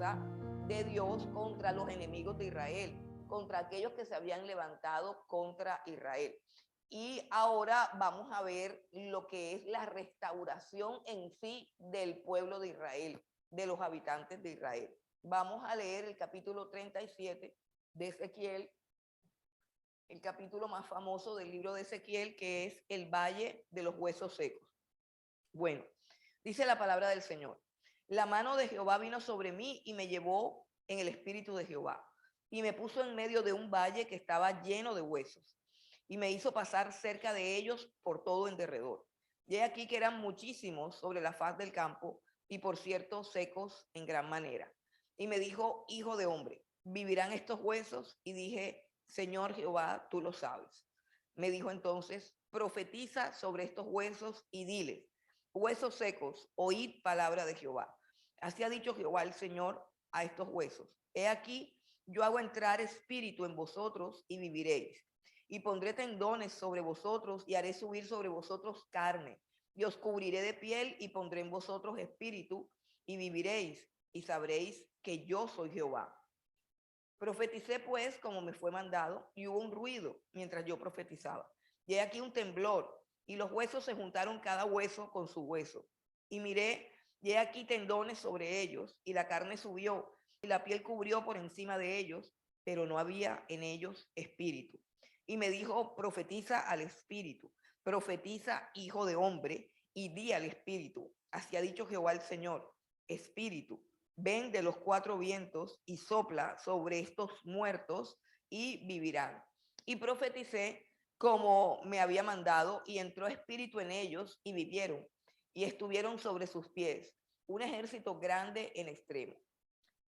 venganza de Dios contra los enemigos de Israel, contra aquellos que se habían levantado contra Israel. Y ahora vamos a ver lo que es la restauración en sí del pueblo de Israel, de los habitantes de Israel. Vamos a leer el capítulo 37 de Ezequiel, el capítulo más famoso del libro de Ezequiel, que es el Valle de los Huesos Secos. Bueno, dice la palabra del Señor: la mano de Jehová vino sobre mí y me llevó en el espíritu de Jehová y me puso en medio de un valle que estaba lleno de huesos y me hizo pasar cerca de ellos por todo en derredor. Y he aquí que eran muchísimos sobre la faz del campo y por cierto secos en gran manera. Y me dijo: hijo de hombre, ¿vivirán estos huesos? Y dije: Señor Jehová, tú lo sabes. Me dijo entonces: profetiza sobre estos huesos y diles: huesos secos, oíd palabra de Jehová. Así ha dicho Jehová el Señor a estos huesos: he aquí, yo hago entrar espíritu en vosotros y viviréis. Y pondré tendones sobre vosotros y haré subir sobre vosotros carne. Y os cubriré de piel y pondré en vosotros espíritu y viviréis y sabréis que yo soy Jehová. Profeticé pues como me fue mandado y hubo un ruido mientras yo profetizaba. Y he aquí un temblor y los huesos se juntaron cada hueso con su hueso. Y miré y he aquí tendones sobre ellos y la carne subió y la piel cubrió por encima de ellos, pero no había en ellos espíritu. Y me dijo: profetiza al espíritu, profetiza, hijo de hombre, y di al espíritu: así ha dicho Jehová el Señor, espíritu, ven de los cuatro vientos y sopla sobre estos muertos y vivirán. Y profeticé como me había mandado, y entró espíritu en ellos y vivieron, y estuvieron sobre sus pies un ejército grande en extremo.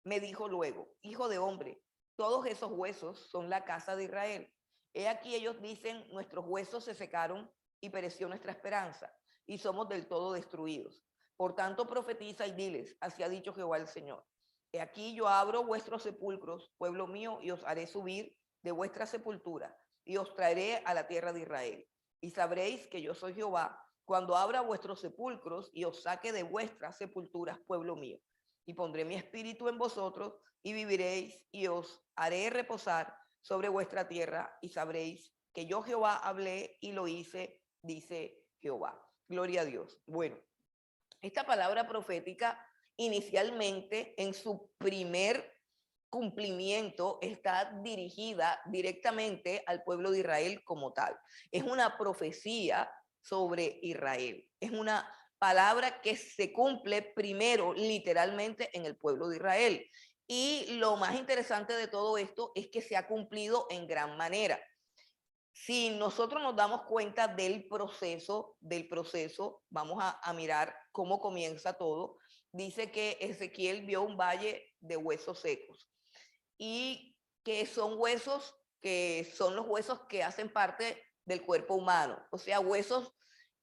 Me dijo luego: hijo de hombre, todos esos huesos son la casa de Israel. He aquí ellos dicen: nuestros huesos se secaron y pereció nuestra esperanza, y somos del todo destruidos. Por tanto, profetiza y diles: así ha dicho Jehová el Señor: he aquí yo abro vuestros sepulcros, pueblo mío, y os haré subir de vuestra sepultura, y os traeré a la tierra de Israel. Y sabréis que yo soy Jehová, cuando abra vuestros sepulcros y os saque de vuestras sepulturas, pueblo mío. Y pondré mi espíritu en vosotros y viviréis, y os haré reposar sobre vuestra tierra, y sabréis que yo Jehová hablé y lo hice, dice Jehová. Gloria a Dios. Bueno, esta palabra profética inicialmente en su primer cumplimiento está dirigida directamente al pueblo de Israel como tal. Es una profecía sobre Israel. Es una palabra que se cumple primero literalmente en el pueblo de Israel. Y lo más interesante de todo esto es que se ha cumplido en gran manera. Si nosotros nos damos cuenta del proceso, vamos a mirar cómo comienza todo. Dice que Ezequiel vio un valle de huesos secos y que son huesos que son los huesos que hacen parte del cuerpo humano, o sea, huesos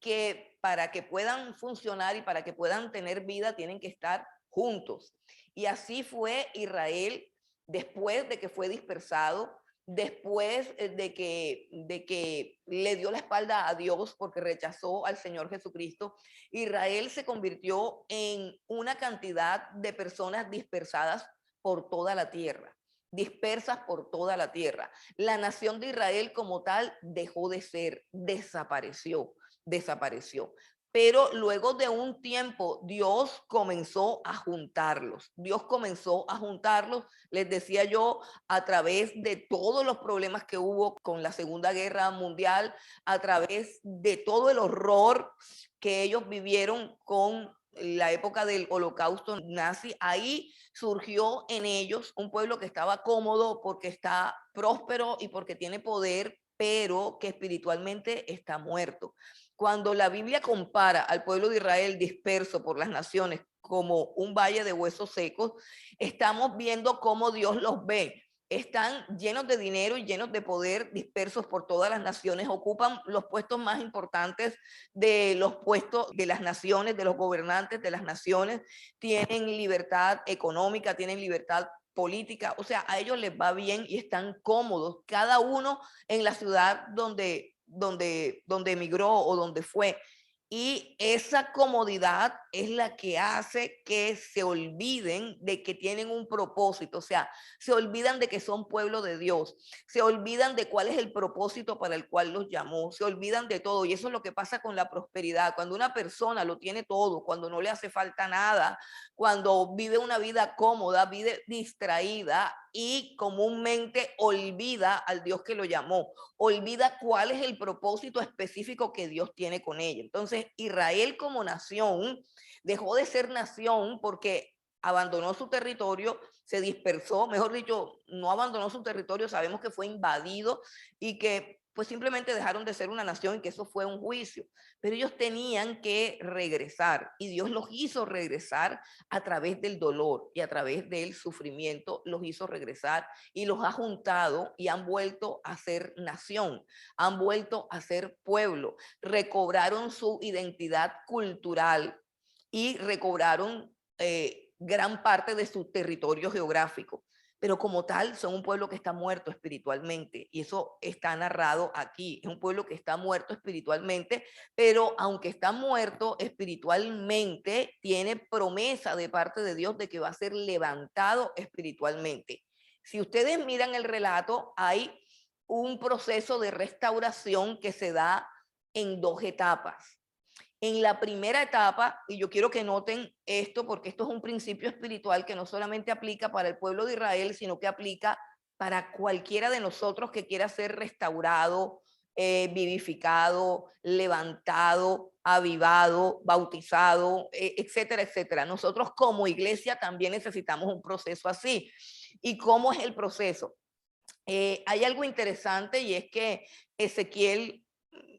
que para que puedan funcionar y para que puedan tener vida tienen que estar juntos. Y así fue Israel después de que fue dispersado, después de que le dio la espalda a Dios porque rechazó al Señor Jesucristo. Israel se convirtió en una cantidad de personas dispersadas por toda la tierra, dispersas por toda la tierra. La nación de Israel como tal dejó de ser, desapareció. Pero luego de un tiempo Dios comenzó a juntarlos. Les decía yo, a través de todos los problemas que hubo con la Segunda Guerra Mundial, a través de todo el horror que ellos vivieron con la época del Holocausto nazi. Ahí surgió en ellos un pueblo que estaba cómodo porque está próspero y porque tiene poder, pero que espiritualmente está muerto. Cuando la Biblia compara al pueblo de Israel disperso por las naciones como un valle de huesos secos, estamos viendo cómo Dios los ve. Están llenos de dinero y llenos de poder, dispersos por todas las naciones, ocupan los puestos más importantes de los puestos de las naciones, de los gobernantes de las naciones, tienen libertad económica, tienen libertad política, o sea, a ellos les va bien y están cómodos, cada uno en la ciudad donde emigró o donde fue. Y esa comodidad es la que hace que se olviden de que tienen un propósito, o sea, se olvidan de que son pueblo de Dios, se olvidan de cuál es el propósito para el cual los llamó, se olvidan de todo. Y eso es lo que pasa con la prosperidad. Cuando una persona lo tiene todo, cuando no le hace falta nada, cuando vive una vida cómoda, vive distraída y comúnmente olvida al Dios que lo llamó, olvida cuál es el propósito específico que Dios tiene con ella. Entonces, Israel como nación dejó de ser nación porque abandonó su territorio, se dispersó, mejor dicho, no abandonó su territorio, sabemos que fue invadido y que pues simplemente dejaron de ser una nación y que eso fue un juicio. Pero ellos tenían que regresar y Dios los hizo regresar a través del dolor y a través del sufrimiento, los hizo regresar y los ha juntado y han vuelto a ser nación, han vuelto a ser pueblo, recobraron su identidad cultural y recobraron gran parte de su territorio geográfico. Pero como tal, son un pueblo que está muerto espiritualmente. Y eso está narrado aquí. Es un pueblo que está muerto espiritualmente, pero aunque está muerto espiritualmente, tiene promesa de parte de Dios de que va a ser levantado espiritualmente. Si ustedes miran el relato, hay un proceso de restauración que se da en dos etapas. En la primera etapa, y yo quiero que noten esto porque esto es un principio espiritual que no solamente aplica para el pueblo de Israel, sino que aplica para cualquiera de nosotros que quiera ser restaurado, vivificado, levantado, avivado, bautizado, etcétera, etcétera. Nosotros como iglesia también necesitamos un proceso así. ¿Y cómo es el proceso? Hay algo interesante y es que Ezequiel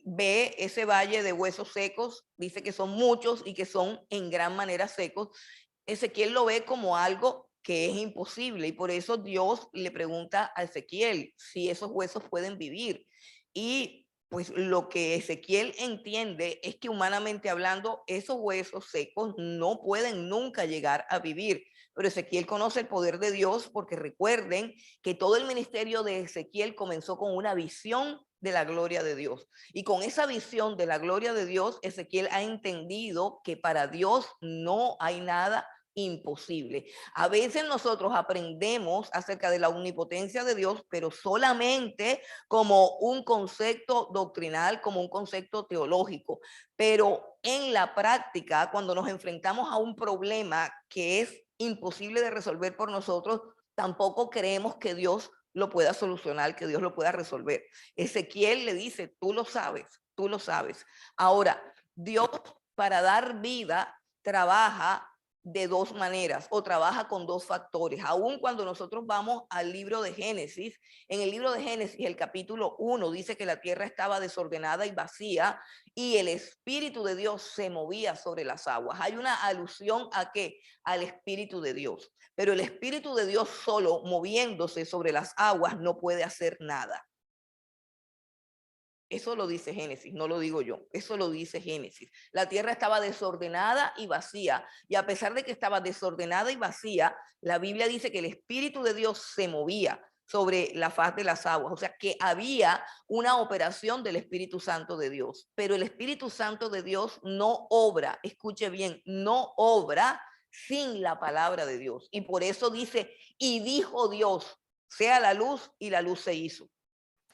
ve ese valle de huesos secos, dice que son muchos y que son en gran manera secos. Ezequiel lo ve como algo que es imposible y por eso Dios le pregunta a Ezequiel si esos huesos pueden vivir. Y pues lo que Ezequiel entiende es que humanamente hablando, esos huesos secos no pueden nunca llegar a vivir. Pero Ezequiel conoce el poder de Dios porque recuerden que todo el ministerio de Ezequiel comenzó con una visión de la gloria de Dios. Y con esa visión de la gloria de Dios, Ezequiel ha entendido que para Dios no hay nada imposible. A veces nosotros aprendemos acerca de la omnipotencia de Dios, pero solamente como un concepto doctrinal, como un concepto teológico. Pero en la práctica, cuando nos enfrentamos a un problema que es imposible de resolver por nosotros, tampoco creemos que Dios lo pueda solucionar, que Dios lo pueda resolver. Ezequiel le dice, tú lo sabes, tú lo sabes. Ahora, Dios para dar vida trabaja de dos maneras o trabaja con dos factores. Aún cuando nosotros vamos al libro de Génesis, en el libro de Génesis, el capítulo 1 dice que la tierra estaba desordenada y vacía y el Espíritu de Dios se movía sobre las aguas. Hay una alusión a qué? Al Espíritu de Dios. Pero el Espíritu de Dios solo moviéndose sobre las aguas no puede hacer nada. Eso lo dice Génesis, no lo digo yo, eso lo dice Génesis. La tierra estaba desordenada y vacía, y a pesar de que estaba desordenada y vacía, la Biblia dice que el Espíritu de Dios se movía sobre la faz de las aguas, o sea que había una operación del Espíritu Santo de Dios, pero el Espíritu Santo de Dios no obra, escuche bien, no obra sin la palabra de Dios, y por eso dice, y dijo Dios, sea la luz, y la luz se hizo.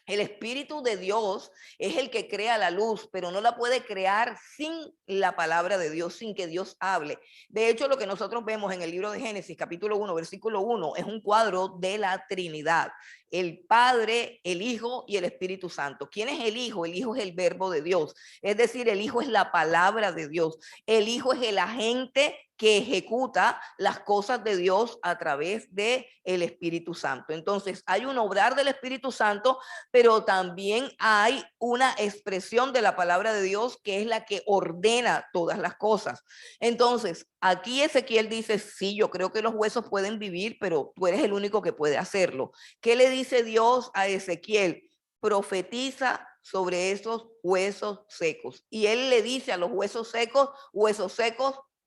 El Espíritu de Dios es el que crea la luz, pero no la puede crear sin la palabra de Dios, sin que Dios hable. De hecho, lo que nosotros vemos en el libro de Génesis, capítulo 1, versículo 1, es un cuadro de la Trinidad. El Padre, el Hijo y el Espíritu Santo. ¿Quién es el Hijo? El Hijo es el verbo de Dios. Es decir, el Hijo es la palabra de Dios. El Hijo es el agente que ejecuta las cosas de Dios a través de el Espíritu Santo. Entonces, hay un obrar del Espíritu Santo, pero también hay una expresión de la palabra de Dios que es la que ordena todas las cosas. Entonces, aquí Ezequiel dice, sí, yo creo que los huesos pueden vivir, pero tú eres el único que puede hacerlo. ¿Qué le dice Dios a Ezequiel? Profetiza sobre esos huesos secos. Y él le dice a los huesos secos,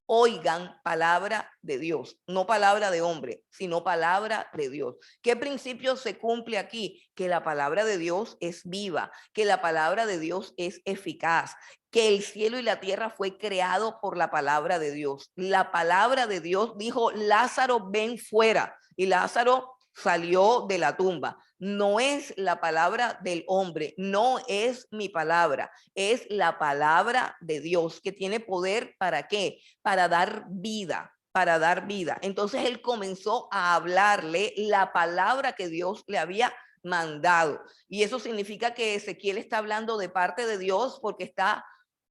oigan palabra de Dios, no palabra de hombre, sino palabra de Dios. ¿Qué principio se cumple aquí? Que la palabra de Dios es viva, que la palabra de Dios es eficaz, que el cielo y la tierra fue creado por la palabra de Dios. La palabra de Dios dijo, Lázaro, ven fuera. Y Lázaro salió de la tumba. No es la palabra del hombre, no es mi palabra, es la palabra de Dios que tiene poder. ¿Para qué? Para dar vida, para dar vida. Entonces él comenzó a hablarle la palabra que Dios le había mandado. Y eso significa que Ezequiel está hablando de parte de Dios porque está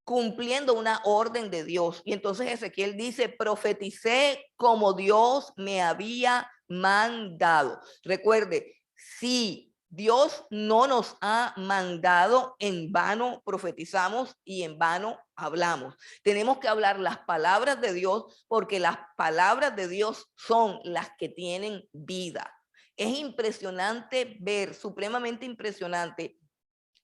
cumpliendo una orden de Dios. Y entonces Ezequiel dice, profeticé como Dios me había mandado. Recuerde, si Dios no nos ha mandado, en vano profetizamos y en vano hablamos. Tenemos que hablar las palabras de Dios porque las palabras de Dios son las que tienen vida. Es impresionante ver, supremamente impresionante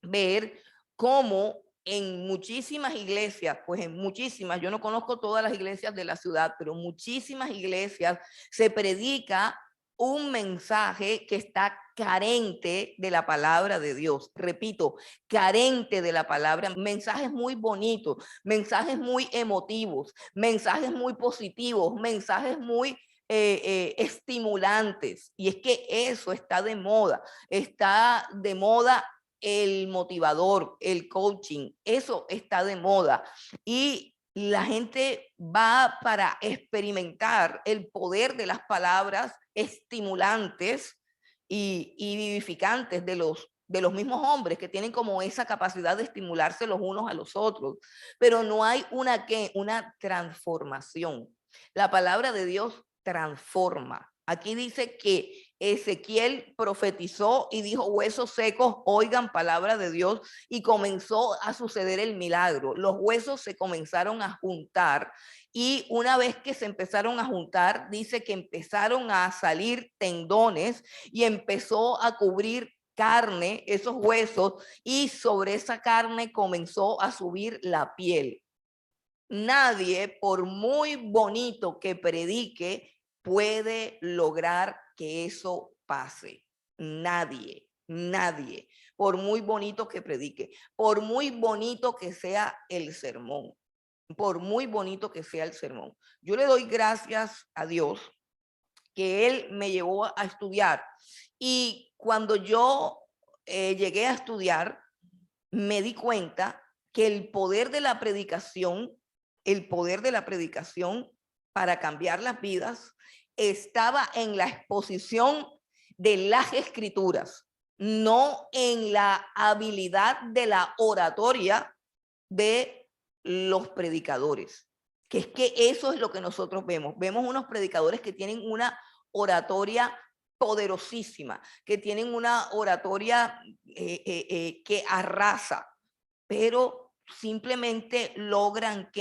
ver cómo en muchísimas iglesias, pues en muchísimas, yo no conozco todas las iglesias de la ciudad, pero muchísimas iglesias se predica un mensaje que está carente de la palabra de Dios. Repito, carente de la palabra. Mensajes muy bonitos, mensajes muy emotivos, mensajes muy positivos, mensajes muy estimulantes. Y es que eso está de moda. Está de moda el motivador, el coaching, eso está de moda y la gente va para experimentar el poder de las palabras estimulantes y vivificantes de los mismos hombres que tienen como esa capacidad de estimularse los unos a los otros, pero no hay una transformación. La palabra de Dios transforma. Aquí dice que Ezequiel profetizó y dijo, huesos secos, oigan palabra de Dios, y comenzó a suceder el milagro. Los huesos se comenzaron a juntar y una vez que se empezaron a juntar, dice que empezaron a salir tendones y empezó a cubrir carne, esos huesos, y sobre esa carne comenzó a subir la piel. Nadie, por muy bonito que predique, puede lograr que eso pase. Nadie, nadie, por muy bonito que predique, por muy bonito que sea el sermón, por muy bonito que sea el sermón. Yo le doy gracias a Dios que Él me llevó a estudiar. Y cuando yo llegué a estudiar, me di cuenta que el poder de la predicación para cambiar las vidas estaba en la exposición de las escrituras, no en la habilidad de la oratoria de los predicadores. Que es que eso es lo que nosotros vemos. Vemos unos predicadores que tienen una oratoria poderosísima, que tienen una oratoria que arrasa, pero simplemente logran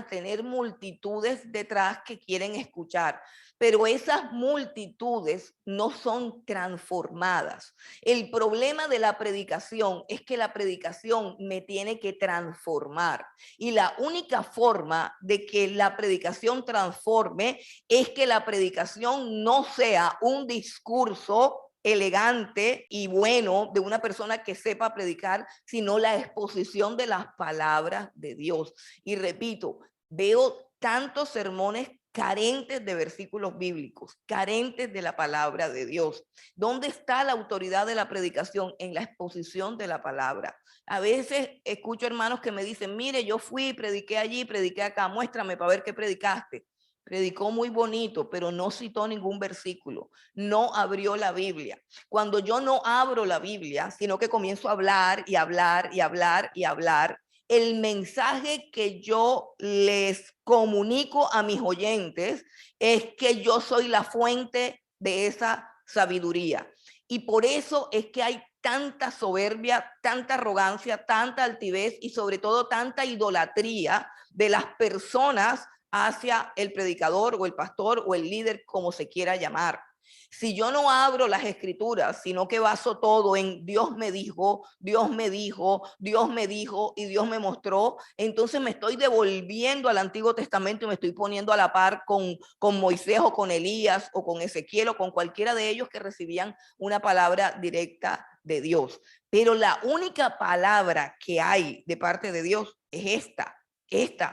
tener multitudes detrás que quieren escuchar, pero esas multitudes no son transformadas. El problema de la predicación es que la predicación me tiene que transformar, y la única forma de que la predicación transforme es que la predicación no sea un discurso elegante y bueno de una persona que sepa predicar, sino la exposición de las palabras de Dios. Y repito, veo tantos sermones carentes de versículos bíblicos, carentes de la palabra de Dios. ¿Dónde está la autoridad de la predicación? En la exposición de la palabra. A veces escucho hermanos que me dicen, mire, yo fui, prediqué allí, prediqué acá, muéstrame para ver qué predicaste. Predicó muy bonito, pero no citó ningún versículo, no abrió la Biblia. Cuando yo no abro la Biblia, sino que comienzo a hablar y hablar y hablar y hablar, el mensaje que yo les comunico a mis oyentes es que yo soy la fuente de esa sabiduría. Y por eso es que hay tanta soberbia, tanta arrogancia, tanta altivez y sobre todo tanta idolatría de las personas hacia el predicador o el pastor o el líder, como se quiera llamar. Si yo no abro las escrituras, sino que baso todo en Dios me dijo, Dios me dijo, Dios me dijo y Dios me mostró, entonces me estoy devolviendo al Antiguo Testamento y me estoy poniendo a la par con Moisés o con Elías o con Ezequiel o con cualquiera de ellos que recibían una palabra directa de Dios. Pero la única palabra que hay de parte de Dios es esta,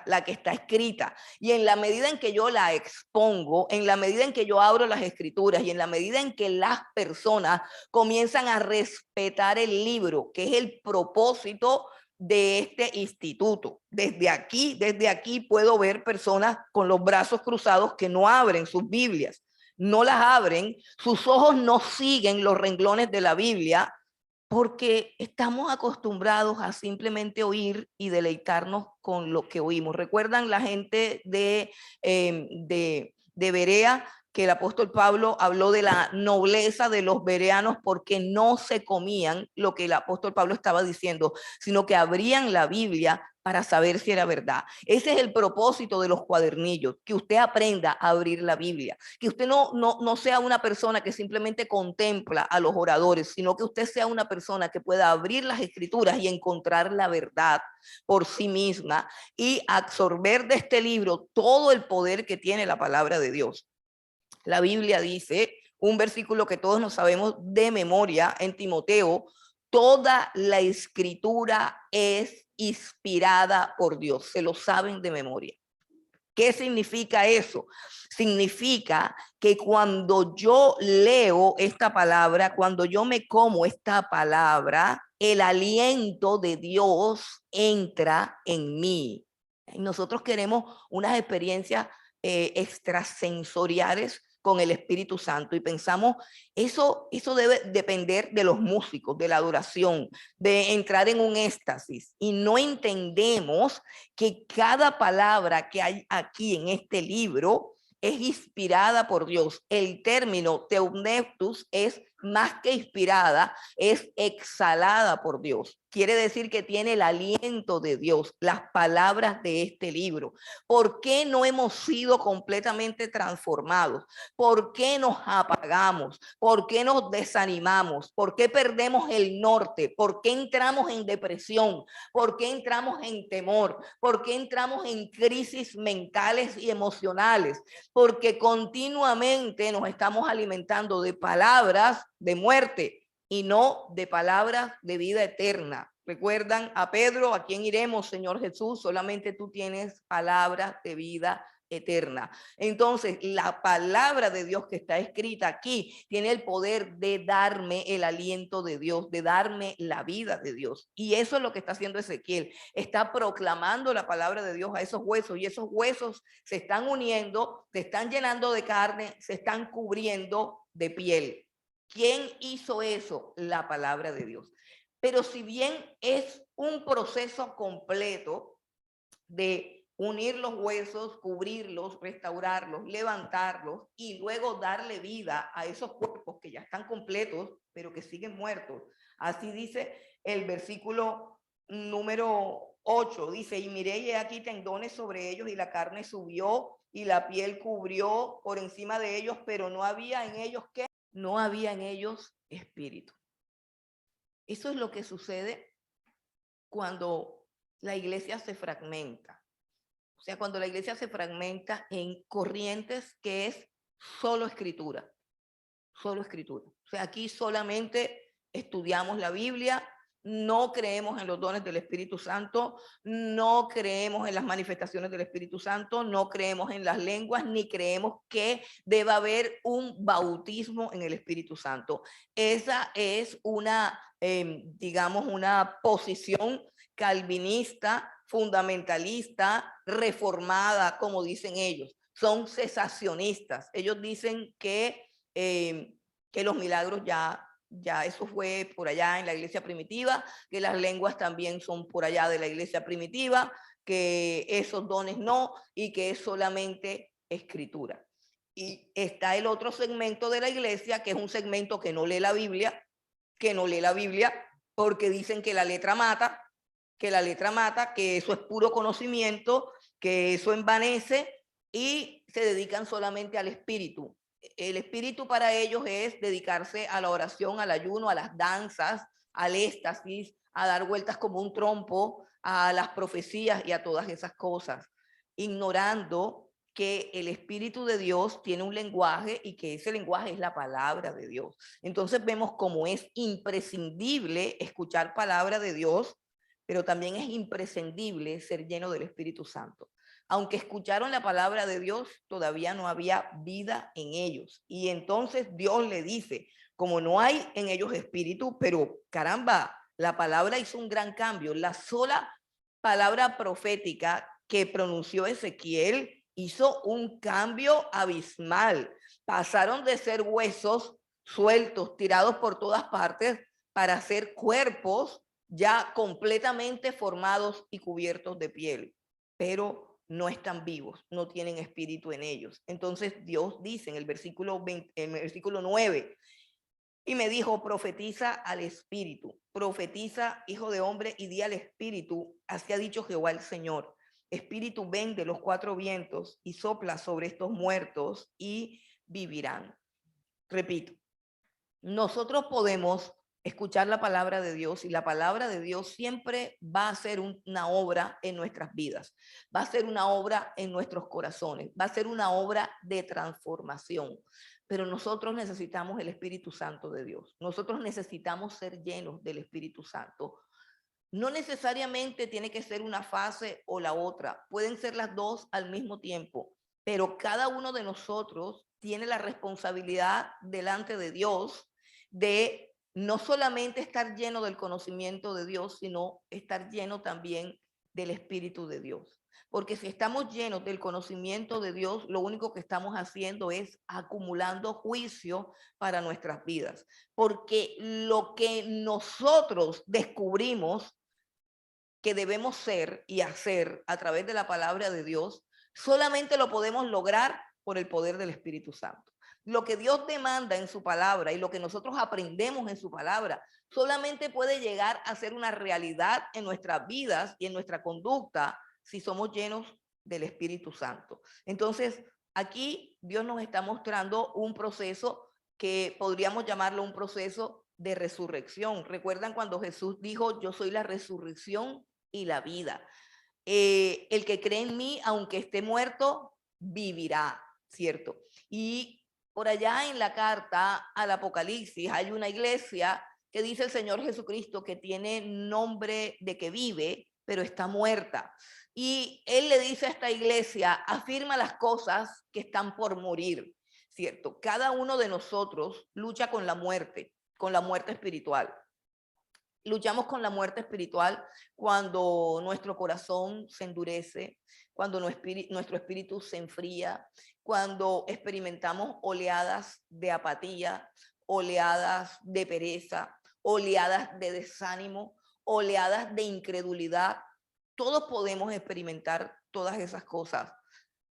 la que está escrita. Y en la medida en que yo la expongo, en la medida en que yo abro las escrituras y en la medida en que las personas comienzan a respetar el libro, que es el propósito de este instituto. Desde aquí puedo ver personas con los brazos cruzados que no abren sus Biblias, no las abren, sus ojos no siguen los renglones de la Biblia, porque estamos acostumbrados a simplemente oír y deleitarnos con lo que oímos. ¿Recuerdan la gente de Berea, que el apóstol Pablo habló de la nobleza de los bereanos porque no se comían lo que el apóstol Pablo estaba diciendo, sino que abrían la Biblia para saber si era verdad? Ese es el propósito de los cuadernillos, que usted aprenda a abrir la Biblia, que usted no sea una persona que simplemente contempla a los oradores, sino que usted sea una persona que pueda abrir las escrituras y encontrar la verdad por sí misma y absorber de este libro todo el poder que tiene la palabra de Dios. La Biblia dice, un versículo que todos nos sabemos de memoria en Timoteo: toda la escritura es inspirada por Dios. Se lo saben de memoria. ¿Qué significa eso? Significa que cuando yo leo esta palabra, cuando yo me como esta palabra, el aliento de Dios entra en mí. Nosotros queremos unas experiencias extrasensoriales con el Espíritu Santo y pensamos, eso debe depender de los músicos, de la adoración, de entrar en un éxtasis, y no entendemos que cada palabra que hay aquí en este libro es inspirada por Dios. El término teumneptus es más que inspirada, es exhalada por Dios. Quiere decir que tiene el aliento de Dios, las palabras de este libro. ¿Por qué no hemos sido completamente transformados? ¿Por qué nos apagamos? ¿Por qué nos desanimamos? ¿Por qué perdemos el norte? ¿Por qué entramos en depresión? ¿Por qué entramos en temor? ¿Por qué entramos en crisis mentales y emocionales? Porque continuamente nos estamos alimentando de palabras de muerte y no de palabras de vida eterna. ¿Recuerdan a Pedro? ¿A quién iremos, Señor Jesús? Solamente tú tienes palabras de vida eterna. Entonces, la palabra de Dios que está escrita aquí tiene el poder de darme el aliento de Dios, de darme la vida de Dios. Y eso es lo que está haciendo Ezequiel. Está proclamando la palabra de Dios a esos huesos, y esos huesos se están uniendo, se están llenando de carne, se están cubriendo de piel. ¿Quién hizo eso? La palabra de Dios. Pero si bien es un proceso completo de unir los huesos, cubrirlos, restaurarlos, levantarlos y luego darle vida a esos cuerpos que ya están completos, pero que siguen muertos. Así dice el versículo número 8, dice, y miré y aquí tendones sobre ellos y la carne subió y la piel cubrió por encima de ellos, pero no había en ellos, ¿qué? No había en ellos espíritu. Eso es lo que sucede cuando la iglesia se fragmenta. O sea, cuando la iglesia se fragmenta en corrientes que es solo escritura. Solo escritura. O sea, aquí solamente estudiamos la Biblia, no creemos en los dones del Espíritu Santo, no creemos en las manifestaciones del Espíritu Santo, no creemos en las lenguas, ni creemos que deba haber un bautismo en el Espíritu Santo. Esa es una, digamos, una posición calvinista, fundamentalista, reformada, como dicen ellos. Son cesacionistas. Ellos dicen que los milagros ya eso fue por allá en la iglesia primitiva, que las lenguas también son por allá de la iglesia primitiva, que esos dones no, y que es solamente escritura. Y está el otro segmento de la iglesia, que es un segmento que no lee la Biblia, porque dicen que la letra mata, que eso es puro conocimiento, que eso envanece, y se dedican solamente al espíritu. el espíritu para ellos es dedicarse a la oración, al ayuno, a las danzas, al éxtasis, a dar vueltas como un trompo, a las profecías y a todas esas cosas, ignorando que el Espíritu de Dios tiene un lenguaje y que ese lenguaje es la palabra de Dios. Entonces vemos cómo es imprescindible escuchar palabra de Dios, pero también es imprescindible ser lleno del Espíritu Santo. Aunque escucharon la palabra de Dios, todavía no había vida en ellos. Y entonces Dios le dice, como no hay en ellos espíritu, pero caramba, la palabra hizo un gran cambio. La sola palabra profética que pronunció Ezequiel hizo un cambio abismal. Pasaron de ser huesos sueltos, tirados por todas partes, para ser cuerpos ya completamente formados y cubiertos de piel. Pero no están vivos, no tienen espíritu en ellos. Entonces Dios dice en el versículo 20, en el versículo 9, y me dijo, profetiza al espíritu, profetiza, hijo de hombre, y di al espíritu, así ha dicho Jehová el Señor. Espíritu, ven de los cuatro vientos y sopla sobre estos muertos y vivirán. Repito, nosotros podemos escuchar la palabra de Dios y la palabra de Dios siempre va a ser una obra en nuestras vidas, va a ser una obra en nuestros corazones, va a ser una obra de transformación. Pero nosotros necesitamos el Espíritu Santo de Dios. Nosotros necesitamos ser llenos del Espíritu Santo. No necesariamente tiene que ser una fase o la otra, pueden ser las dos al mismo tiempo, pero cada uno de nosotros tiene la responsabilidad delante de Dios de no solamente estar lleno del conocimiento de Dios, sino estar lleno también del Espíritu de Dios. Porque si estamos llenos del conocimiento de Dios, lo único que estamos haciendo es acumulando juicio para nuestras vidas. Porque lo que nosotros descubrimos que debemos ser y hacer a través de la palabra de Dios, solamente lo podemos lograr por el poder del Espíritu Santo. Lo que Dios demanda en su palabra y lo que nosotros aprendemos en su palabra solamente puede llegar a ser una realidad en nuestras vidas y en nuestra conducta si somos llenos del Espíritu Santo. Entonces, aquí Dios nos está mostrando un proceso que podríamos llamarlo un proceso de resurrección. ¿Recuerdan cuando Jesús dijo, yo soy la resurrección y la vida? El que cree en mí, aunque esté muerto, vivirá, ¿cierto? Y por allá en la carta al Apocalipsis hay una iglesia que dice el Señor Jesucristo que tiene nombre de que vive, pero está muerta. Y Él le dice a esta iglesia, afirma las cosas que están por morir, ¿cierto? Cada uno de nosotros lucha con la muerte espiritual. Luchamos con la muerte espiritual cuando nuestro corazón se endurece, cuando nuestro espíritu se enfría, cuando experimentamos oleadas de apatía, oleadas de pereza, oleadas de desánimo, oleadas de incredulidad. Todos podemos experimentar todas esas cosas,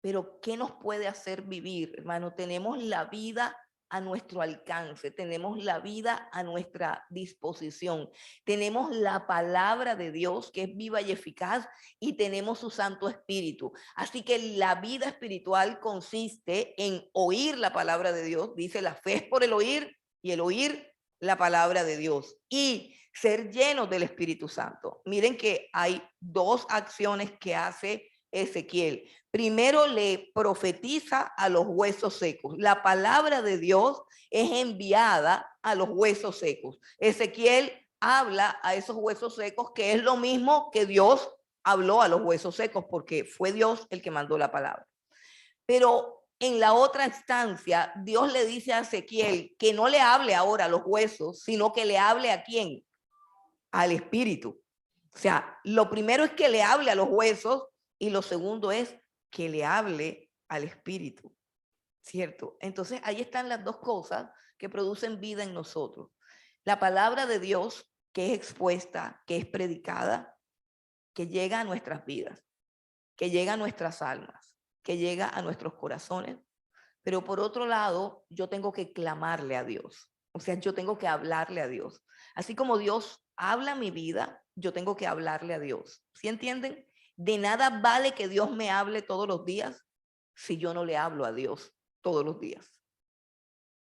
pero ¿qué nos puede hacer vivir, hermano? Tenemos la vida a nuestro alcance, tenemos la vida a nuestra disposición, tenemos la palabra de Dios que es viva y eficaz y tenemos su Santo Espíritu. Así que la vida espiritual consiste en oír la palabra de Dios, dice la fe es por el oír y el oír la palabra de Dios y ser llenos del Espíritu Santo. Miren que hay dos acciones que hace Ezequiel. Primero le profetiza a los huesos secos. La palabra de Dios es enviada a los huesos secos. Ezequiel habla a esos huesos secos, que es lo mismo que Dios habló a los huesos secos, porque fue Dios el que mandó la palabra. Pero en la otra instancia, Dios le dice a Ezequiel que no le hable ahora a los huesos, sino que le hable ¿a quién? Al espíritu. O sea, lo primero es que le hable a los huesos y lo segundo es que le hable al espíritu, ¿cierto? Entonces ahí están las dos cosas que producen vida en nosotros. La palabra de Dios que es expuesta, que es predicada, que llega a nuestras vidas, que llega a nuestras almas, que llega a nuestros corazones. Pero por otro lado, yo tengo que clamarle a Dios. O sea, yo tengo que hablarle a Dios. Así como Dios habla mi vida, yo tengo que hablarle a Dios. ¿Sí entienden? De nada vale que Dios me hable todos los días si yo no le hablo a Dios todos los días.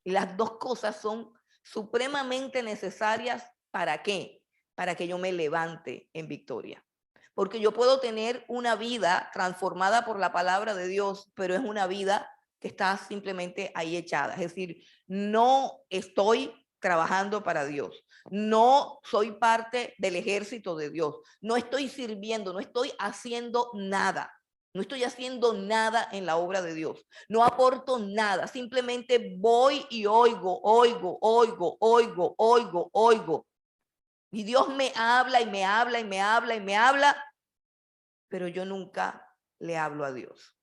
Y las dos cosas son supremamente necesarias. ¿Para qué? Para que yo me levante en victoria. Porque yo puedo tener una vida transformada por la palabra de Dios, pero es una vida que está simplemente ahí echada. Es decir, no estoy trabajando para Dios, no soy parte del ejército de Dios, no estoy sirviendo, no estoy haciendo nada. No estoy haciendo nada en la obra de Dios. No aporto nada. Simplemente voy y oigo, oigo, oigo, oigo, oigo, oigo. Y Dios me habla y me habla y me habla y me habla, pero yo nunca le hablo a Dios.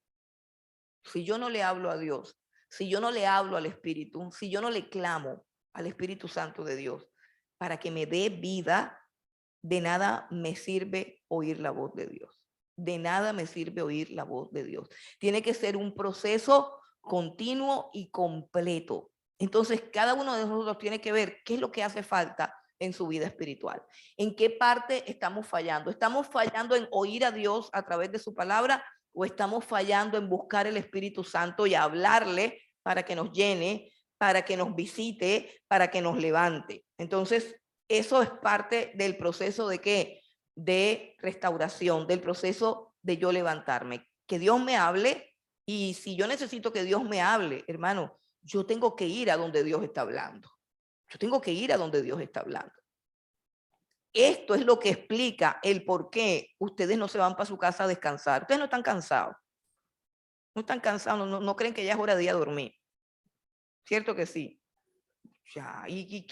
Si yo no le hablo a Dios, si yo no le hablo al Espíritu, si yo no le clamo al Espíritu Santo de Dios para que me dé vida, de nada me sirve oír la voz de Dios. De nada me sirve oír la voz de Dios. Tiene que ser un proceso continuo y completo. Entonces, cada uno de nosotros tiene que ver qué es lo que hace falta en su vida espiritual. ¿En qué parte estamos fallando? ¿Estamos fallando en oír a Dios a través de su palabra o estamos fallando en buscar el Espíritu Santo y hablarle para que nos llene, para que nos visite, para que nos levante? Entonces, eso es parte del proceso de qué? De restauración, del proceso de yo levantarme. Que Dios me hable, y si yo necesito que Dios me hable, hermano, yo tengo que ir a donde Dios está hablando. Yo tengo que ir a donde Dios está hablando. Esto es lo que explica el por qué ustedes no se van para su casa a descansar. Ustedes no están cansados. No están cansados, no creen que ya es hora de ir a dormir. ¿Cierto que sí? Ya, ¿y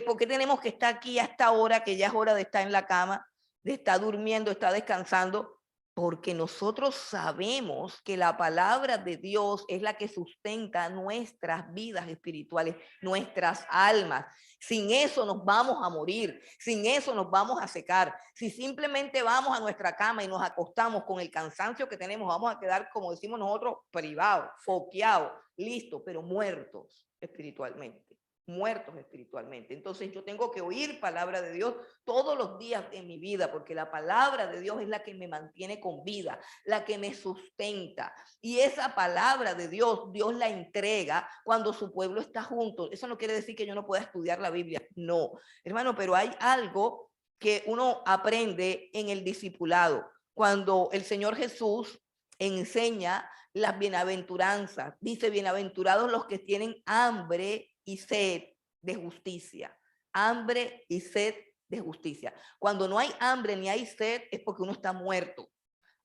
por qué tenemos que estar aquí a esta hora, que ya es hora de estar en la cama, de estar durmiendo, de estar descansando? Porque nosotros sabemos que la palabra de Dios es la que sustenta nuestras vidas espirituales, nuestras almas. Sin eso nos vamos a morir, sin eso nos vamos a secar. Si simplemente vamos a nuestra cama y nos acostamos con el cansancio que tenemos, vamos a quedar, como decimos nosotros, privados, foqueados, listos, pero muertos espiritualmente. Muertos espiritualmente. Entonces yo tengo que oír palabra de Dios todos los días de mi vida, porque la palabra de Dios es la que me mantiene con vida, la que me sustenta. Y esa palabra de Dios, Dios la entrega cuando su pueblo está junto. Eso no quiere decir que yo no pueda estudiar la Biblia, no, hermano, pero hay algo que uno aprende en el discipulado. Cuando el Señor Jesús enseña las bienaventuranzas, dice: bienaventurados los que tienen hambre y sed de justicia. Hambre y sed de justicia. Cuando no hay hambre ni hay sed es porque uno está muerto.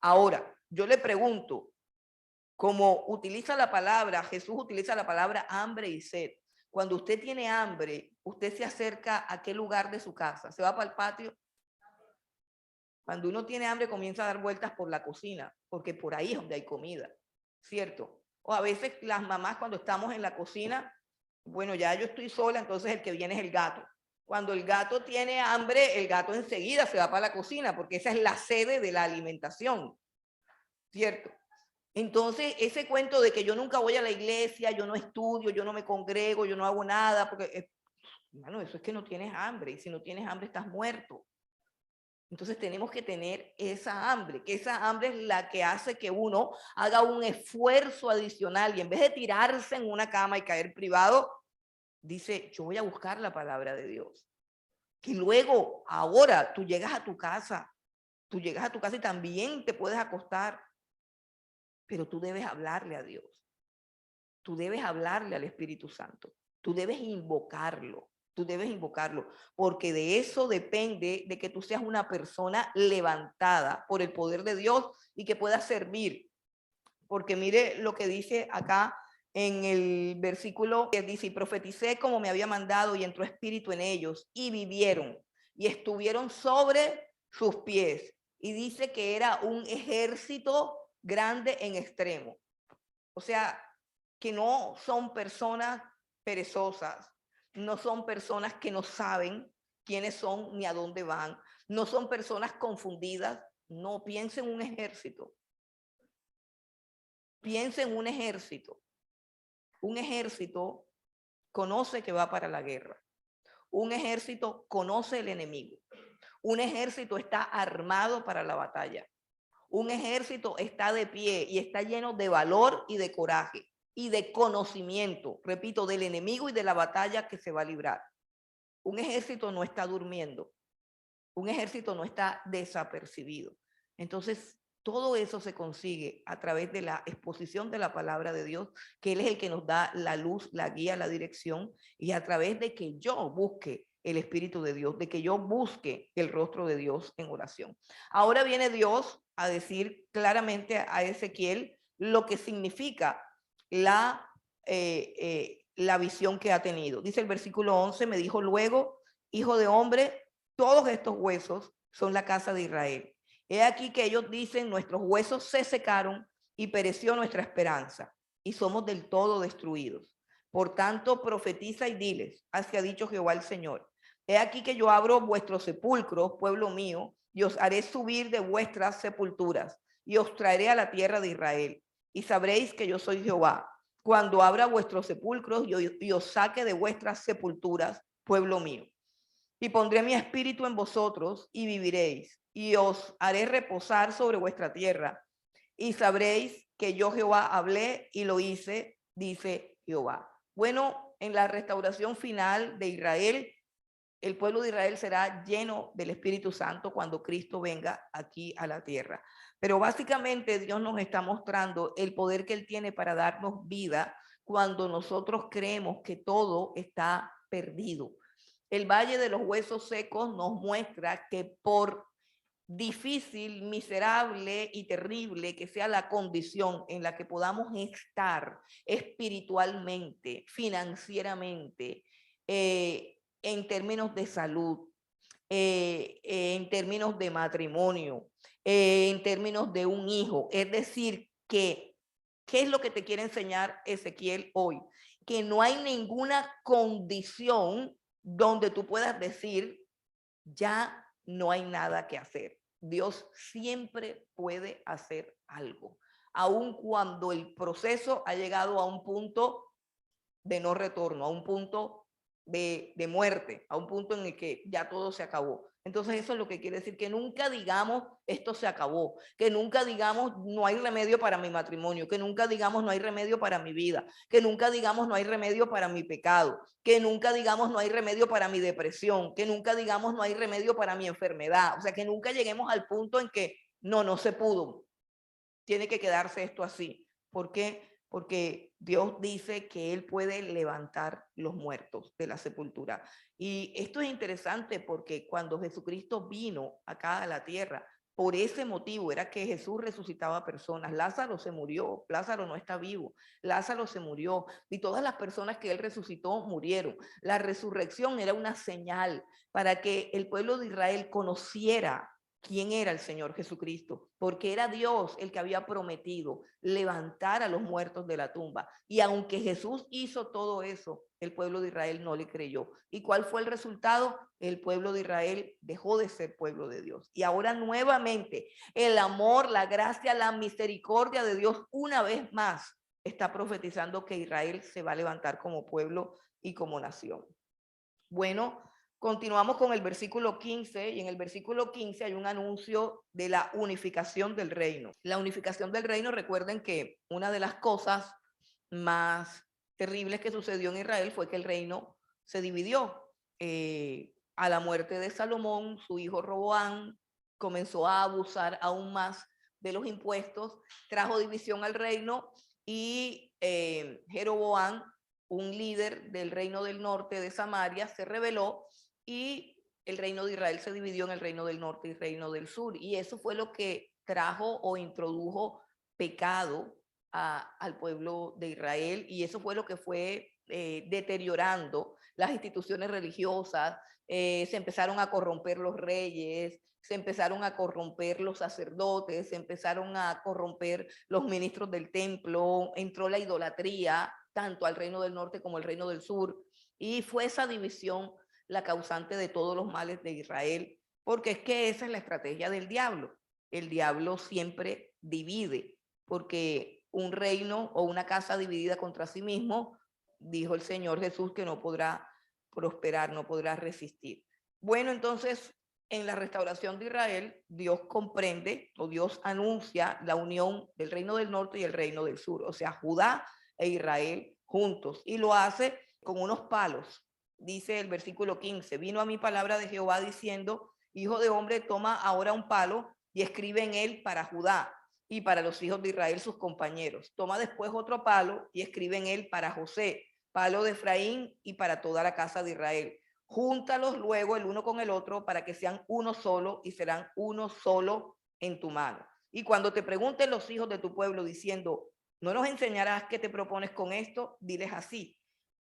Ahora, yo le pregunto, como utiliza la palabra, Jesús utiliza la palabra hambre y sed. Cuando usted tiene hambre, usted se acerca a qué lugar de su casa, se va para el patio. Cuando uno tiene hambre comienza a dar vueltas por la cocina, porque por ahí es donde hay comida, ¿cierto? O a veces las mamás, cuando estamos en la cocina, bueno, ya yo estoy sola, entonces el que viene es el gato. Cuando el gato tiene hambre, el gato enseguida se va para la cocina, porque esa es la sede de la alimentación, ¿cierto? Entonces, ese cuento de que yo nunca voy a la iglesia, yo no estudio, yo no me congrego, yo no hago nada, porque, bueno, eso es que no tienes hambre, y si no tienes hambre estás muerto. Entonces tenemos que tener esa hambre, que esa hambre es la que hace que uno haga un esfuerzo adicional y en vez de tirarse en una cama y caer privado, dice: yo voy a buscar la palabra de Dios. Y luego, ahora, tú llegas a tu casa y también te puedes acostar, pero tú debes hablarle a Dios. Tú debes hablarle al Espíritu Santo. Tú debes invocarlo. Tú debes invocarlo, porque de eso depende de que tú seas una persona levantada por el poder de Dios y que puedas servir. Porque mire lo que dice acá en el versículo que dice: y profeticé como me había mandado, y entró espíritu en ellos, y vivieron, y estuvieron sobre sus pies. Y dice que era un ejército grande en extremo. O sea, que no son personas perezosas, no son personas que no saben quiénes son ni a dónde van, no son personas confundidas. No, piensen en un ejército. Piensa en un ejército. Un ejército conoce que va para la guerra. Un ejército conoce el enemigo. Un ejército está armado para la batalla. Un ejército está de pie y está lleno de valor y de coraje. y de conocimiento, repito, del enemigo y de la batalla que se va a librar. Un ejército no está durmiendo, un ejército no está desapercibido. Entonces, todo eso se consigue a través de la exposición de la palabra de Dios, que Él es el que nos da la luz, la guía, la dirección, y a través de que yo busque el Espíritu de Dios, de que yo busque el rostro de Dios en oración. Ahora viene Dios a decir claramente a Ezequiel lo que significa la visión que ha tenido. Dice el versículo 11, me dijo luego, hijo de hombre, todos estos huesos son la casa de Israel. He aquí que ellos dicen, nuestros huesos se secaron y pereció nuestra esperanza y somos del todo destruidos. Por tanto, profetiza y diles, así ha dicho Jehová el Señor. He aquí que yo abro vuestros sepulcros, pueblo mío, y os haré subir de vuestras sepulturas y os traeré a la tierra de Israel. Y sabréis que yo soy Jehová, cuando abra vuestros sepulcros y os saque de vuestras sepulturas, pueblo mío. Y pondré mi espíritu en vosotros y viviréis, y os haré reposar sobre vuestra tierra. Y sabréis que yo Jehová hablé y lo hice, dice Jehová. Bueno, en la restauración final de Israel, el pueblo de Israel será lleno del Espíritu Santo cuando Cristo venga aquí a la tierra. Pero básicamente Dios nos está mostrando el poder que Él tiene para darnos vida cuando nosotros creemos que todo está perdido. El Valle de los Huesos Secos nos muestra que por difícil, miserable y terrible que sea la condición en la que podamos estar espiritualmente, financieramente, en términos de salud, en términos de matrimonio, en términos de un hijo. Es decir, que, ¿qué es lo que te quiere enseñar Ezequiel hoy? Que no hay ninguna condición donde tú puedas decir, ya no hay nada que hacer. Dios siempre puede hacer algo, aun cuando el proceso ha llegado a un punto de no retorno, a un punto de muerte, a un punto en el que ya todo se acabó. Entonces eso es lo que quiere decir, que nunca digamos esto se acabó, que nunca digamos no hay remedio para mi matrimonio, que nunca digamos no hay remedio para mi vida, que nunca digamos no hay remedio para mi pecado, que nunca digamos no hay remedio para mi depresión, que nunca digamos no hay remedio para mi enfermedad. O sea, que nunca lleguemos al punto en que no se pudo, tiene que quedarse esto así. ¿Por qué? Porque Dios dice que Él puede levantar los muertos de la sepultura. Y esto es interesante porque cuando Jesucristo vino acá a la tierra, por ese motivo era que Jesús resucitaba personas. Lázaro se murió, Lázaro no está vivo, Lázaro se murió y todas las personas que Él resucitó murieron. La resurrección era una señal para que el pueblo de Israel conociera quién era el Señor Jesucristo, porque era Dios el que había prometido levantar a los muertos de la tumba. Y aunque Jesús hizo todo eso, el pueblo de Israel no le creyó. ¿Y cuál fue el resultado? El pueblo de Israel dejó de ser pueblo de Dios. Y ahora nuevamente el amor, la gracia, la misericordia de Dios una vez más está profetizando que Israel se va a levantar como pueblo y como nación. Bueno, continuamos con el versículo 15 y en el versículo 15 hay un anuncio de la unificación del reino. La unificación del reino, recuerden que una de las cosas más terribles que sucedió en Israel fue que el reino se dividió. A la muerte de Salomón, su hijo Roboán comenzó a abusar aún más de los impuestos, trajo división al reino y Jeroboam, un líder del reino del norte de Samaria, se rebeló y el reino de Israel se dividió en el reino del norte y el reino del sur. Y eso fue lo que trajo o introdujo pecado al pueblo de Israel, y eso fue lo que fue deteriorando las instituciones religiosas. Se empezaron a corromper los reyes, se empezaron a corromper los sacerdotes, se empezaron a corromper los ministros del templo, entró la idolatría tanto al reino del norte como al reino del sur, y fue esa división la causante de todos los males de Israel, porque es que esa es la estrategia del diablo. El diablo siempre divide, porque un reino o una casa dividida contra sí mismo, dijo el Señor Jesús, que no podrá prosperar, no podrá resistir. Bueno, entonces en la restauración de Israel, Dios comprende o Dios anuncia la unión del reino del norte y el reino del sur. O sea, Judá e Israel juntos. Y lo hace con unos palos. Dice el versículo 15, vino a mí palabra de Jehová diciendo, hijo de hombre, toma ahora un palo y escribe en él para Judá y para los hijos de Israel sus compañeros. Toma después otro palo y escribe en él para José, palo de Efraín y para toda la casa de Israel. Júntalos luego el uno con el otro para que sean uno solo y serán uno solo en tu mano. Y cuando te pregunten los hijos de tu pueblo diciendo, ¿no nos enseñarás qué te propones con esto? Diles así.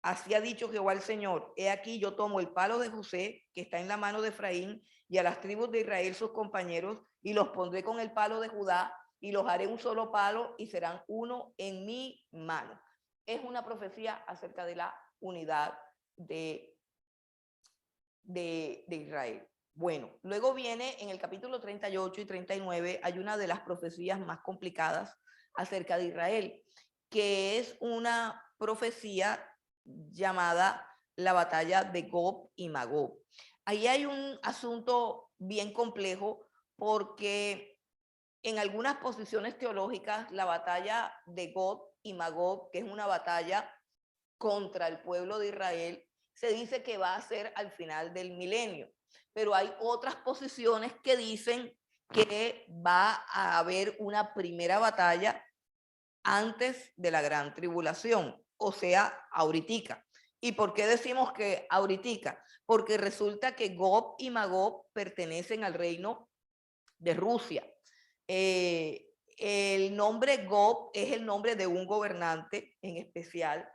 Así ha dicho Jehová el Señor, he aquí yo tomo el palo de José, que está en la mano de Efraín, y a las tribus de Israel sus compañeros, y los pondré con el palo de Judá, y los haré un solo palo, y serán uno en mi mano. Es una profecía acerca de la unidad de Israel. Bueno, luego viene en el capítulo 38 y 39, hay una de las profecías más complicadas acerca de Israel, que es una profecía llamada la batalla de Gob y Magog. Ahí hay un asunto bien complejo porque en algunas posiciones teológicas la batalla de Gob y Magog, que es una batalla contra el pueblo de Israel, se dice que va a ser al final del milenio, pero hay otras posiciones que dicen que va a haber una primera batalla antes de la gran tribulación, o sea, ahoritica. ¿Y por qué decimos que ahoritica? Porque resulta que Gog y Magog pertenecen al reino de Rusia. El nombre Gog es el nombre de un gobernante en especial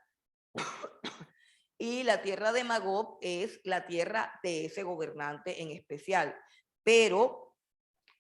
y la tierra de Magog es la tierra de ese gobernante en especial. Pero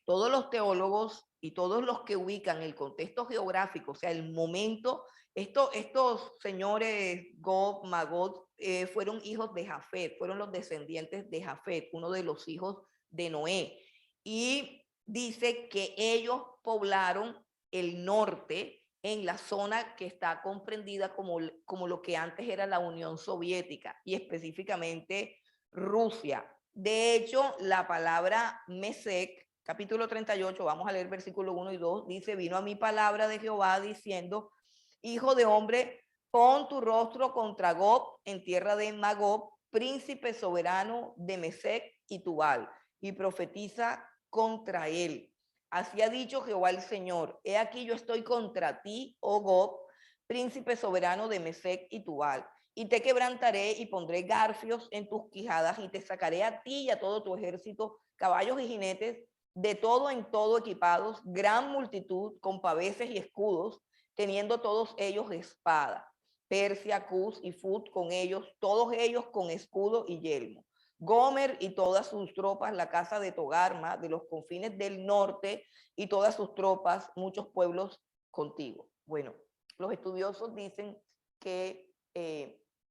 todos los teólogos y todos los que ubican el contexto geográfico, o sea, el momento, estos señores Gog, Magog, fueron hijos de Jafet, fueron los descendientes de Jafet, uno de los hijos de Noé. Y dice que ellos poblaron el norte en la zona que está comprendida como lo que antes era la Unión Soviética y específicamente Rusia. De hecho, la palabra Mesec, capítulo 38, vamos a leer versículo 1 y 2, dice, vino a mí palabra de Jehová diciendo, hijo de hombre, pon tu rostro contra Gog en tierra de Magog, príncipe soberano de Mesec y Tubal, y profetiza contra él. Así ha dicho Jehová el Señor, he aquí yo estoy contra ti, oh Gog, príncipe soberano de Mesec y Tubal, y te quebrantaré y pondré garfios en tus quijadas y te sacaré a ti y a todo tu ejército, caballos y jinetes, de todo en todo equipados, gran multitud con paveses y escudos, teniendo todos ellos espada. Persia, Cus y Fut con ellos, todos ellos con escudo y yelmo. Gomer y todas sus tropas, la casa de Togarma, de los confines del norte, y todas sus tropas, muchos pueblos contigo. Bueno, los estudiosos dicen que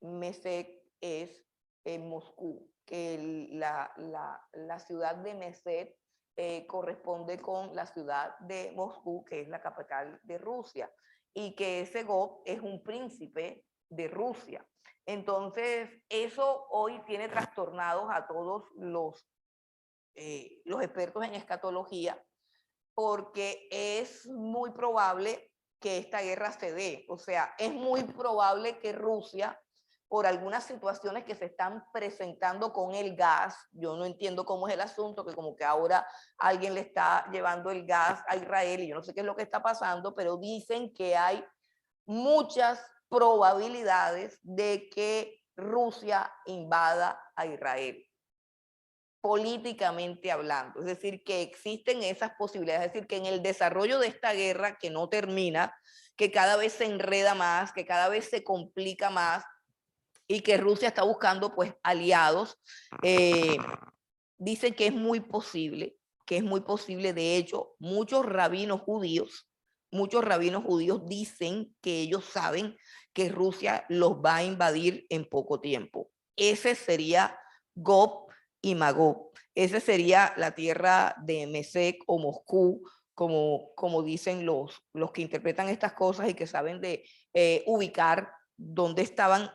Mesec es Moscú, que la ciudad de Mesec corresponde con la ciudad de Moscú, que es la capital de Rusia, y que ese Gog es un príncipe de Rusia. Entonces, eso hoy tiene trastornados a todos los expertos en escatología, porque es muy probable que esta guerra se dé. O sea, es muy probable que Rusia, por algunas situaciones que se están presentando con el gas, yo no entiendo cómo es el asunto, que como que ahora alguien le está llevando el gas a Israel y yo no sé qué es lo que está pasando, pero dicen que hay muchas probabilidades de que Rusia invada a Israel, políticamente hablando. Es decir, que existen esas posibilidades, es decir, que en el desarrollo de esta guerra que no termina, que cada vez se enreda más, que cada vez se complica más y que Rusia está buscando pues aliados, dicen que es muy posible, de hecho, muchos rabinos judíos dicen que ellos saben que Rusia los va a invadir en poco tiempo. Ese sería Gog y Magog. Esa sería la tierra de Mesec o Moscú, como dicen los que interpretan estas cosas y que saben de ubicar dónde estaban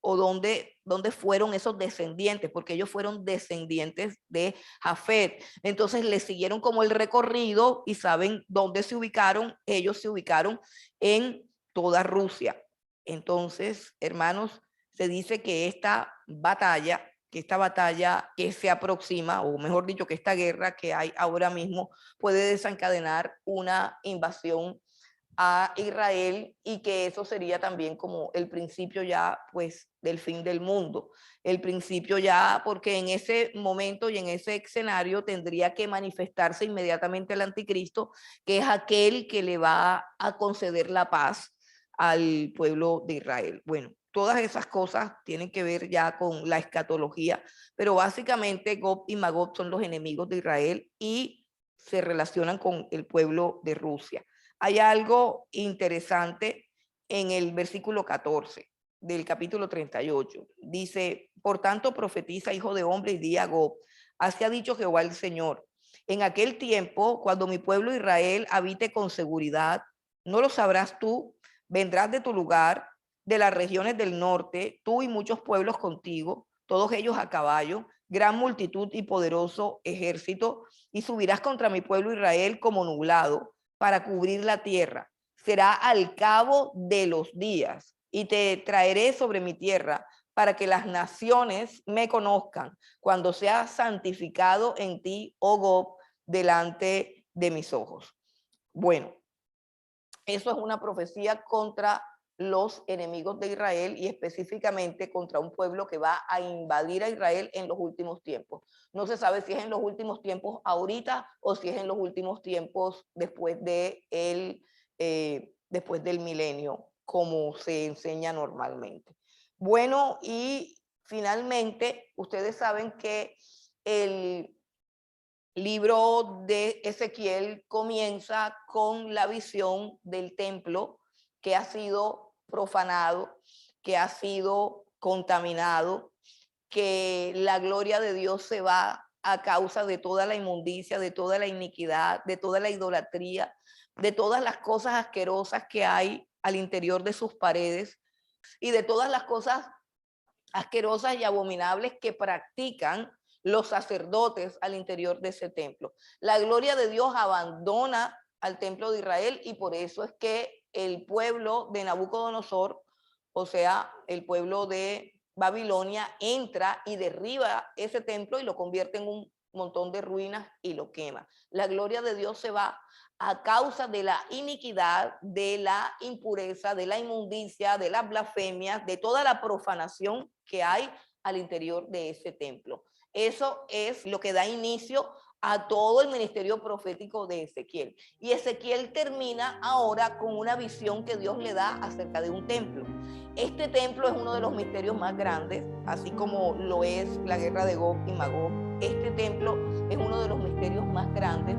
o dónde fueron esos descendientes, porque ellos fueron descendientes de Jafet. Entonces les siguieron como el recorrido y saben dónde se ubicaron. Ellos se ubicaron en toda Rusia. Entonces, hermanos, se dice que esta batalla que se aproxima, o mejor dicho, que esta guerra que hay ahora mismo puede desencadenar una invasión a Israel y que eso sería también como el principio ya pues del fin del mundo. El principio ya, porque en ese momento y en ese escenario tendría que manifestarse inmediatamente el anticristo, que es aquel que le va a conceder la paz al pueblo de Israel. Bueno, todas esas cosas tienen que ver ya con la escatología, pero básicamente Gog y Magog son los enemigos de Israel y se relacionan con el pueblo de Rusia. Hay algo interesante en el versículo 14 del capítulo 38. Dice, por tanto profetiza, hijo de hombre, y di a Gog, así ha dicho Jehová el Señor, en aquel tiempo, cuando mi pueblo Israel habite con seguridad, no lo sabrás tú, vendrás de tu lugar, de las regiones del norte, tú y muchos pueblos contigo, todos ellos a caballo, gran multitud y poderoso ejército, y subirás contra mi pueblo Israel como nublado para cubrir la tierra. Será al cabo de los días, y te traeré sobre mi tierra para que las naciones me conozcan cuando sea santificado en ti, oh Gog, delante de mis ojos. Bueno, eso es una profecía contra los enemigos de Israel y específicamente contra un pueblo que va a invadir a Israel en los últimos tiempos. No se sabe si es en los últimos tiempos ahorita o si es en los últimos tiempos después del milenio, como se enseña normalmente. Bueno, y finalmente, ustedes saben que el libro de Ezequiel comienza con la visión del templo que ha sido profanado, que ha sido contaminado, que la gloria de Dios se va a causa de toda la inmundicia, de toda la iniquidad, de toda la idolatría, de todas las cosas asquerosas que hay al interior de sus paredes y de todas las cosas asquerosas y abominables que practican los sacerdotes al interior de ese templo. La gloria de Dios abandona al templo de Israel y por eso es que el pueblo de Nabucodonosor, o sea, el pueblo de Babilonia, entra y derriba ese templo y lo convierte en un montón de ruinas y lo quema. La gloria de Dios se va a causa de la iniquidad, de la impureza, de la inmundicia, de las blasfemias, de toda la profanación que hay al interior de ese templo. Eso es lo que da inicio a todo el ministerio profético de Ezequiel. Y Ezequiel termina ahora con una visión que Dios le da acerca de un templo. Este templo es uno de los misterios más grandes, así como lo es la guerra de Gog y Magog. Este templo es uno de los misterios más grandes